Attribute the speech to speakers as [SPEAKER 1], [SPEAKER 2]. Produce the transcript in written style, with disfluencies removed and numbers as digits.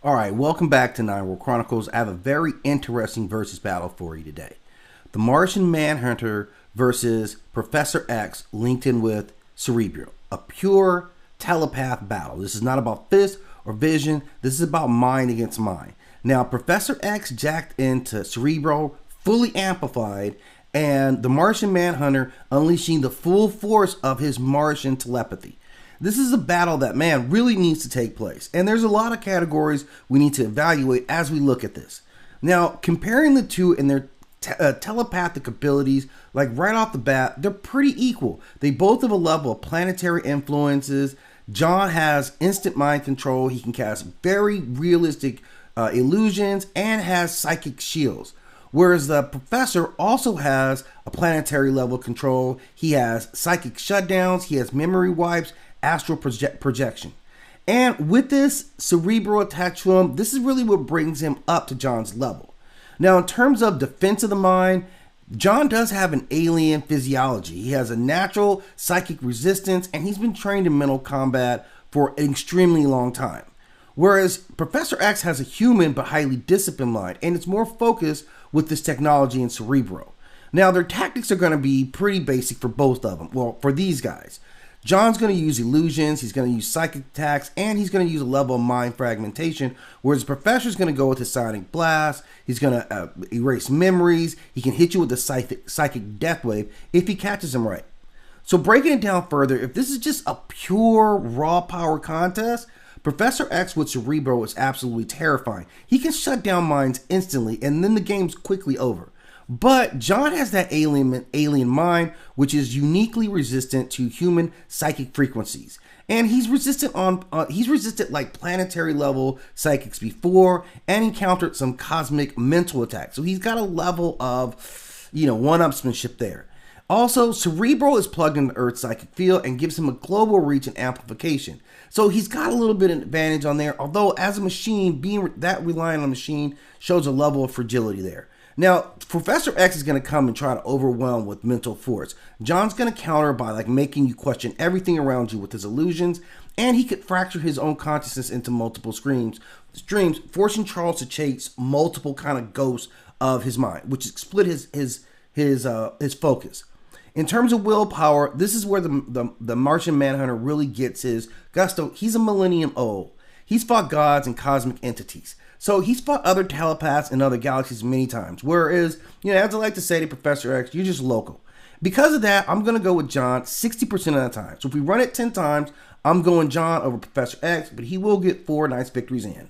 [SPEAKER 1] All right, welcome back to Nine World Chronicles. I have a very interesting versus battle for you today. The Martian Manhunter versus Professor X linked in with Cerebro. A pure telepath battle. This is not about fist or vision. This is about mind against mind. Now, Professor X jacked into Cerebro, fully amplified, and the Martian Manhunter unleashing the full force of his Martian telepathy. This is a battle that, man, really needs to take place. And there's a lot of categories we need to evaluate as we look at this. Now, comparing the two in their telepathic abilities, like right off the bat, they're pretty equal. They both have a level of planetary influences. John has instant mind control. He can cast very realistic illusions and has psychic shields. Whereas the professor also has a planetary level control. He has psychic shutdowns. He has memory wipes, astral projection. And with this Cerebro attached to him, this is really what brings him up to John's level. Now, in terms of defense of the mind, John does have an alien physiology. He has a natural psychic resistance, and he's been trained in mental combat for an extremely long time. Whereas Professor X has a human but highly disciplined mind, and it's more focused with this technology in Cerebro. Now, their tactics are going to be pretty basic for both of them. Well, for these guys. John's going to use illusions, he's going to use psychic attacks, and he's going to use a level of mind fragmentation, whereas the Professor's going to go with his sonic blast, he's going to erase memories, he can hit you with the psychic death wave if he catches him right. So breaking it down further, if this is just a pure raw power contest, Professor X with Cerebro is absolutely terrifying. He can shut down minds instantly, and then the game's quickly over. But John has that alien mind, which is uniquely resistant to human psychic frequencies, and he's resistant like planetary level psychics before, and encountered some cosmic mental attacks. So he's got a level of, one-upsmanship there. Also, Cerebro is plugged into Earth's psychic field and gives him a global reach and amplification. So he's got a little bit of advantage on there. Although as a machine, being that reliant on a machine shows a level of fragility there. Now, Professor X is going to come and try to overwhelm with mental force. John's going to counter by making you question everything around you with his illusions, and he could fracture his own consciousness into multiple streams, forcing Charles to chase multiple kind of ghosts of his mind, which split his focus. In terms of willpower, this is where the Martian Manhunter really gets his gusto. He's a millennium old. He's fought gods and cosmic entities. So he's fought other telepaths in other galaxies many times. Whereas, as I like to say to Professor X, you're just local. Because of that, I'm going to go with John 60% of the time. So if we run it 10 times, I'm going John over Professor X, but he will get 4 nice victories in.